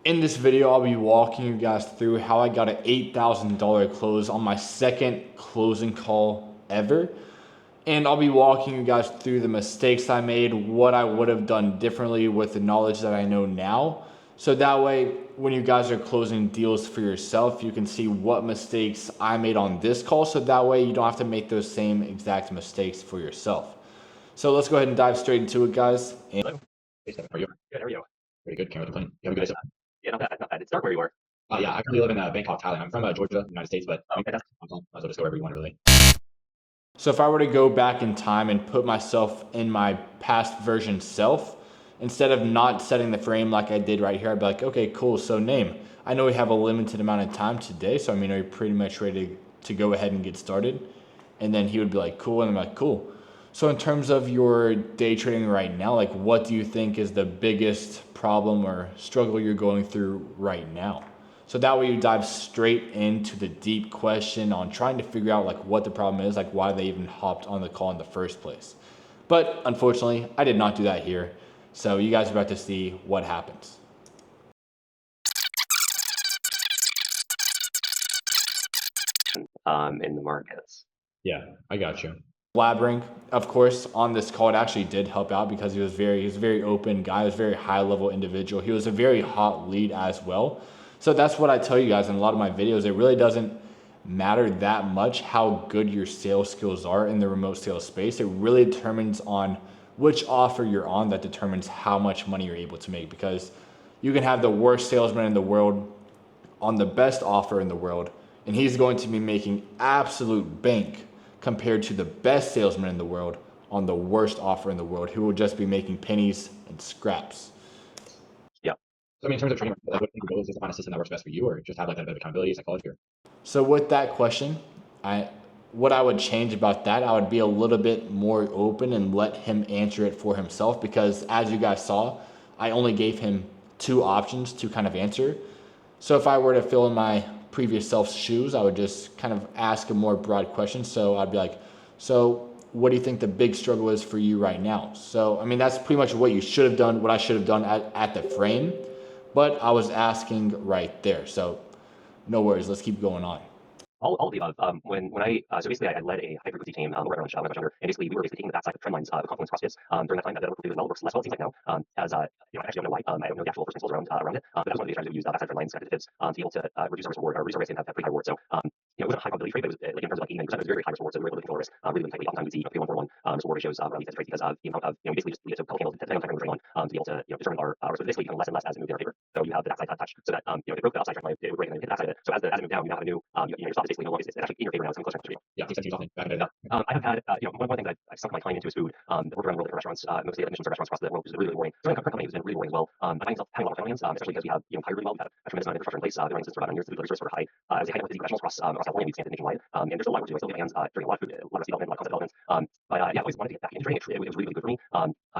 In this video, I'll be walking you guys through how I got an $8,000 close on my second closing call ever. And I'll be walking you guys through the mistakes I made, what I would have done differently with the knowledge that I know now. So that way, when you guys are closing deals for yourself, you can see what mistakes I made on this call. So that way you don't have to make those same exact mistakes for yourself. So let's go ahead and dive straight into it, guys. Hello. Hey, Steph, how are you? Good. How are you? Pretty good. Can't really complain. You have a good day, sir? Yeah, not bad. Not bad. It's dark where you are. Yeah, I currently live in Bangkok, Thailand. I'm from Georgia, United States, but Oh, fantastic. might as well just go wherever you want, really. So if I were to go back in time and put myself in my past version self, instead of not setting the frame like I did right here, I'd be like, okay, cool. So name. I know we have a limited amount of time today, so I mean, are you pretty much ready to go ahead and get started? And then he would be like, cool. And I'm like, cool. So in terms of your day trading right now, like what do you think is the biggest problem or struggle you're going through right now? So that way you dive straight into the deep question on trying to figure out like what the problem is, like why they even hopped on the call in the first place. But unfortunately, I did not do that here. So you guys are about to see what happens. In the markets. Yeah, I got you. Blabbering, of course, on this call, it actually did help out because he was a very open guy. He was a very high level individual. He was a very hot lead as well. So that's what I tell you guys in a lot of my videos. It really doesn't matter that much how good your sales skills are in the remote sales space. It really determines on which offer you're on that determines how much money you're able to make, because you can have the worst salesman in the world on the best offer in the world, and he's going to be making absolute bank compared to the best salesman in the world on the worst offer in the world, who will just be making pennies and scraps. Yeah. So, I mean, in terms of training, like, what do you think goes is to find a system that works best for you, or just have like a bit of accountability, psychology here? So with that question, what I would change about that, I would be a little bit more open and let him answer it for himself, because as you guys saw, I only gave him two options to kind of answer. So if I were to fill in my previous self's shoes, I would just kind of ask a more broad question. So I'd be like, so what do you think the big struggle is for you right now? So, I mean, that's pretty much what you should have done, what I should have done at the frame, but I was asking right there. So no worries, let's keep going on. All of the above. When I so basically I led a high frequency team over when I was younger, and basically we were basically taking the backside of trend lines of Confluence CrossFits. During that time, that worked really well. It works less well, it seems like now. As you know, I actually don't know why. I don't know the actual first principles around it, but that was one of the strategies we used, backside trend lines, connected pivots, to be able to reduce our risk reward or reduce our risk and have pretty high reward. So it wasn't a high probability trade, but it was like in terms of like 89%, it was very high risk reward. So we were able to control the risk really tightly. Oftentimes we see 3 1 4 1 risk reward ratios around these trades because of the amount of we basically just we get to a couple candles depending on the time frame we're trading on to be able to determine our risk. Basically becoming less and less as it moved in our favor. So you have the backside touch, so that if it broke the upside trend line, it would break and then hit the backside of it. So as it moved down, you now have a new your stop is basically no longer it's actually in your favor now. It's closer to Yeah, things have changed often back in the day. I have had, one thing that I've sunk my time into is food. Worked around the world different restaurants, mostly at admissions of restaurants across the world, which is really boring. So current company has been really boring as well. I find myself having a lot of family hands, especially because we have, hired really well. We've had a tremendous amount of infrastructure in place. Been running since for about 9 years. The delivery service for high, I was a high network professionals across California. We expanded nationwide. And there's still a lot of work to do. I still get my hands during a lot of food, a lot of development, a lot of concept development. But yeah, I always wanted to get back into trading. It was really, really good for me.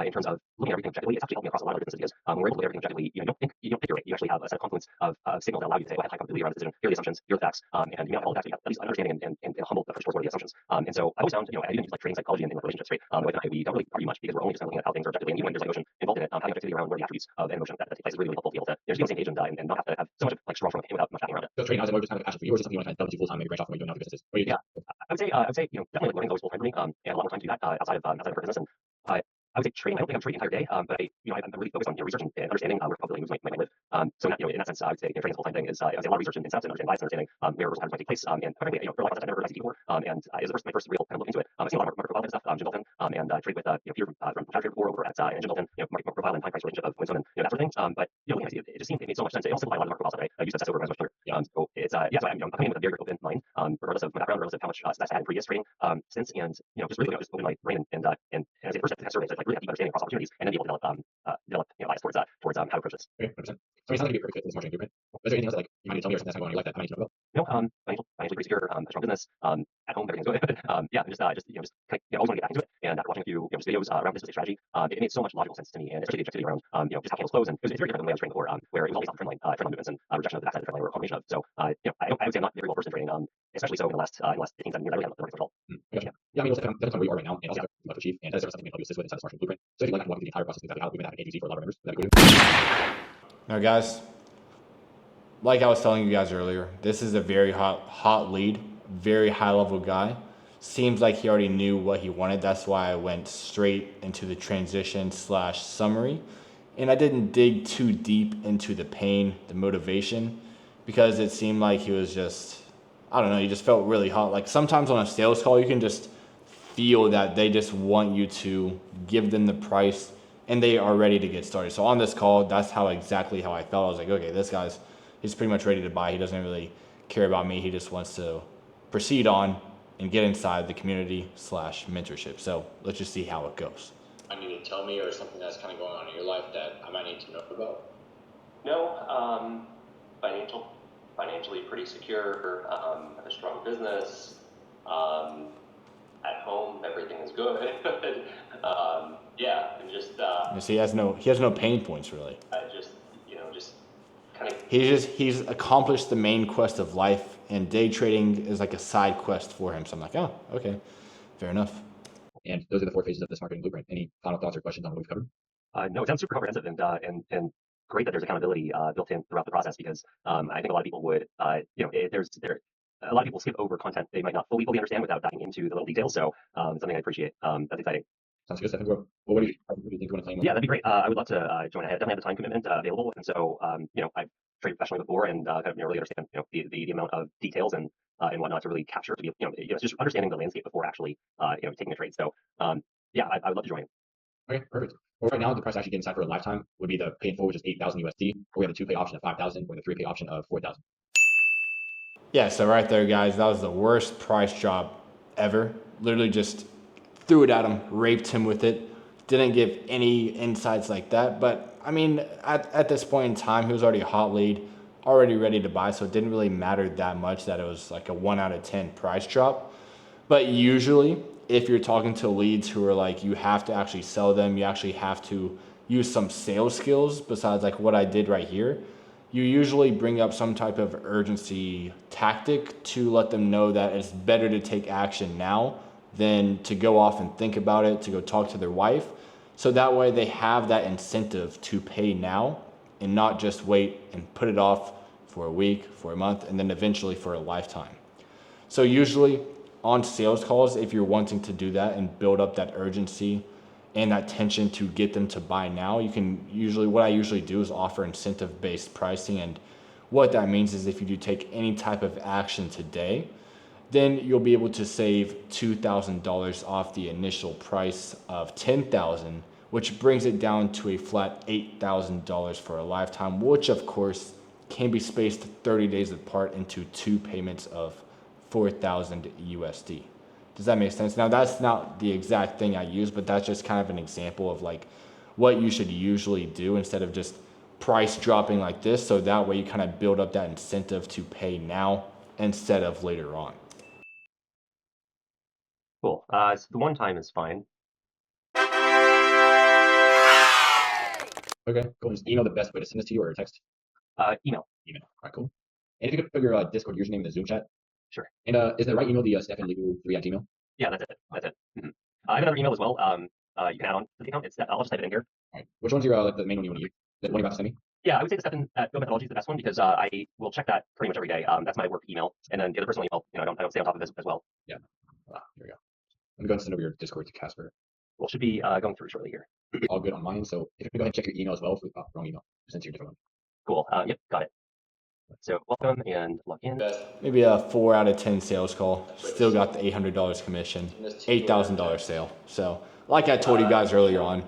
In terms of looking at everything objectively, it's actually helped me across a lot of different ideas. When we're able to look at everything objectively, you don't pick your way. You actually have a set of confluence of signals that allow you to say, well, I have high probability around this decision. Here are the assumptions. Here are the facts. And you know all the facts. You have at least understanding and a humble approach towards what are the assumptions. And so I always found, I even use like trading psychology and relationships, right? The way that we don't really argue much because we're only just looking at how things are objectively, and even when there's like emotion involved in it, having objectivity around what are the attributes of an emotion that takes place is really, really helpful to be able to just be on the same page and not have to have so much like strong opinion without much happening around it. So, trading now is it more just kind of a passion for you, or is it something you want to kind of delve into full time, maybe branch off from what you're doing now for businesses? What do you Yeah, I would say definitely like learning is always full time for me, and a lot more time to do that outside of our business. And I would say trading. I don't think I'm trading the entire day, but I'm really focused on research and understanding where probability moves might live. So in that sense, I would say trading is a full time thing. Is I would say a lot of research and setups and understanding bias and understanding where reversal patterns might take place. And frankly, for a lot of I've never heard of ICT before, and it was my first real kind of look into it. I've seen a lot of market profile type stuff, Jim Dalton, and trade with Peter from Trade before over at Jim Dalton, market profile and time price relationship of Winston and that sort of thing. But it just seemed it made so much sense. It also simplified a lot of market profiles that I used to obsess over when I was much younger. So it's yeah, so I'm coming in with a very open mind, regardless of my background, regardless of how much success I had in previous trading since, and just really just open my brain and as a first step to surveys, like really have deep understanding across opportunities, and then be able to develop bias towards how to approach this. Okay, 100%. So, I mean, it sounds like you'd be a perfect fit for this marketing blueprint. Is there anything else that like you might need to tell me or something that's going on in your life that I need to know about? Financially pretty secure, a strong business, at home, everything's good. Yeah, and just kind of, always want to get back into it. And after watching a few just videos around business strategy, it made so much logical sense to me, and especially the objectivity around just how candles close, and it's very different than the way I was trading before, where it was always off the trend line movements and rejection of the backside of the trend line or a combination of. So I would say I'm not very well versed in trading, especially so in the last 15, 17 years. I really haven't the market at all. Gotcha. Yeah, I mean, we'll definitely where you are right now, and also what to achieve, and that's something we can help you assist with inside this marketing blueprint. So if you'd like, I can walk you through the entire process, things that we have. We've been having agency for a lot of members. That'd be cool. Now guys, like I was telling you guys earlier, this is a very hot lead, very high level guy. Seems like he already knew what he wanted. That's why I went straight into the transition slash summary. And I didn't dig too deep into the pain, the motivation, because it seemed like he was just, I don't know, he just felt really hot. Like sometimes on a sales call, you can just feel that they just want you to give them the price and they are ready to get started. So on this call, that's exactly how I felt. I was like, okay, this guy's, he's pretty much ready to buy. He doesn't really care about me. He just wants to proceed on and get inside the community slash mentorship. So let's just see how it goes. I need to tell me, or something that's kind of going on in your life that I might need to know about? No, financially pretty secure, have a strong business, at home, everything is good. Yeah, and just, You see, he has no pain points really. I just, just kind of, He's accomplished the main quest of life, and day trading is like a side quest for him. So I'm like, oh, okay, fair enough. And those are the 4 phases of this marketing blueprint. Any final thoughts or questions on what we've covered? no, it sounds super comprehensive and great that there's accountability built in throughout the process because I think a lot of people would, a lot of people skip over content they might not fully understand without diving into the little details. So it's something I appreciate. That's exciting. Sounds good, Stefan. Well, what do you think you want to claim? Yeah, that'd be great. I would love to join. I definitely have the time commitment available, and so I've traded professionally before and kind of really understand the amount of details and whatnot to really capture to be just understanding the landscape before actually taking a trade. So yeah, I would love to join. Okay, perfect. Well, right now, the price to actually get inside for a lifetime would be the pay in full, which is 8,000 USD, or we have the 2-pay option of 5,000, or the 3-pay option of 4,000. Yeah, so right there, guys, that was the worst price drop ever. Literally just threw it at him, raped him with it. Didn't give any insights like that. But I mean, at this point in time, he was already a hot lead, already ready to buy. So it didn't really matter that much that it was like a 1 out of 10 price drop. But usually, if you're talking to leads who are like, you have to actually sell them, you actually have to use some sales skills besides like what I did right here. You usually bring up some type of urgency tactic to let them know that it's better to take action now than to go off and think about it, to go talk to their wife. So that way they have that incentive to pay now and not just wait and put it off for a week, for a month, and then eventually for a lifetime. So usually on sales calls, if you're wanting to do that and build up that urgency and that tension to get them to buy now, you can usually, what I usually do is offer incentive-based pricing. And what that means is if you do take any type of action today, then you'll be able to save $2,000 off the initial price of $10,000, which brings it down to a flat $8,000 for a lifetime, which of course can be spaced 30 days apart into 2 payments of 4,000 USD. Does that make sense? Now that's not the exact thing I use, but that's just kind of an example of like what you should usually do instead of just price dropping like this. So that way you kind of build up that incentive to pay now instead of later on. Cool. So the one time is fine. Okay, cool. Just email the best way to send this to you, or text? Email. Email. All right, cool. And if you could put your Discord username in the Zoom chat. Sure. And is the right email the stefanlegal3@gmail.com? Yeah, that's it. That's it. Mm-hmm. I have another email as well. You can add on to the account. I'll just type it in here. All right. Which one's your like the main one you want to use? The one you're about to send me? Yeah, I would say the Stefan at Go Methodology is the best one because I will check that pretty much every day. That's my work email, and then the other personal email, I don't stay on top of this as well. Yeah. Here we go. Let me go ahead and send over your Discord to Casper. Well, should be going through shortly here. All good on mine. So if you can go ahead and check your email as well. If we wrong email, send to your different one. Cool. Yep, got it. So welcome and log in. Maybe a 4 out of 10 sales call. Still got the $800 commission, $8,000 sale. So like I told you guys earlier on,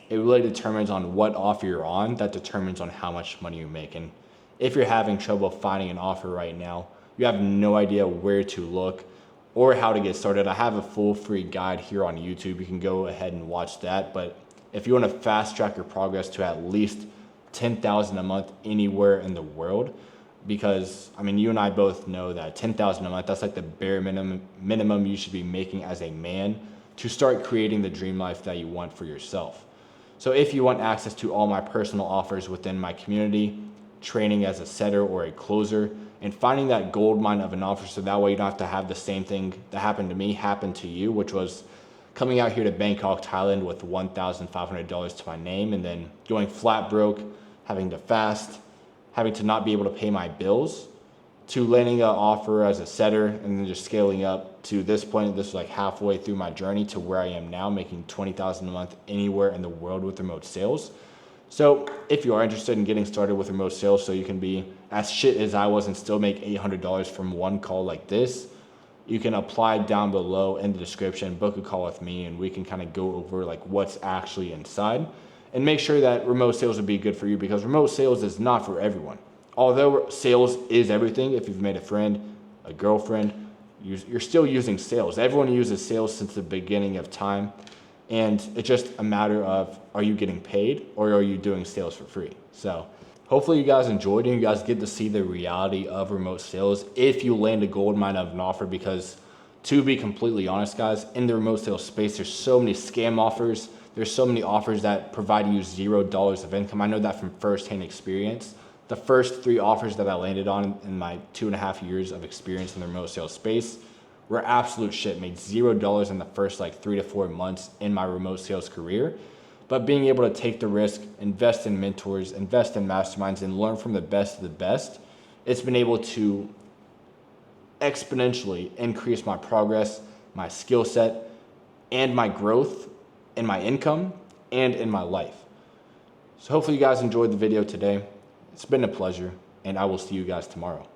it really determines on what offer you're on. That determines on how much money you make. And if you're having trouble finding an offer right now, you have no idea where to look or how to get started, I have a full free guide here on YouTube. You can go ahead and watch that. But if you want to fast track your progress to at least 10,000 a month anywhere in the world, because I mean, you and I both know that 10,000 a month, that's like the bare minimum you should be making as a man to start creating the dream life that you want for yourself. So if you want access to all my personal offers within my community, training as a setter or a closer, and finding that gold mine of an offer so that way you don't have to have the same thing that happened to me happen to you, which was coming out here to Bangkok, Thailand with $1,500 to my name and then going flat broke, having to fast, having to not be able to pay my bills, to landing an offer as a setter and then just scaling up to this point. This was like halfway through my journey to where I am now, making $20,000 a month anywhere in the world with remote sales. So if you are interested in getting started with remote sales so you can be as shit as I was and still make $800 from one call like this, you can apply down below in the description, book a call with me, and we can kind of go over like what's actually inside and make sure that remote sales would be good for you, because remote sales is not for everyone. Although sales is everything, if you've made a friend, a girlfriend, you're still using sales. Everyone uses sales since the beginning of time. And it's just a matter of, are you getting paid or are you doing sales for free? So hopefully you guys enjoyed and you guys get to see the reality of remote sales if you land a gold mine of an offer, because to be completely honest, guys, in the remote sales space, there's so many scam offers. There's so many offers that provide you $0 of income. I know that from firsthand experience. The first 3 offers that I landed on in my 2.5 years of experience in the remote sales space were absolute shit. Made $0 in the first like 3 to 4 months in my remote sales career. But being able to take the risk, invest in mentors, invest in masterminds, and learn from the best of the best, it's been able to exponentially increase my progress, my skill set, and my growth in my income and in my life. So hopefully you guys enjoyed the video today. It's been a pleasure, and I will see you guys tomorrow.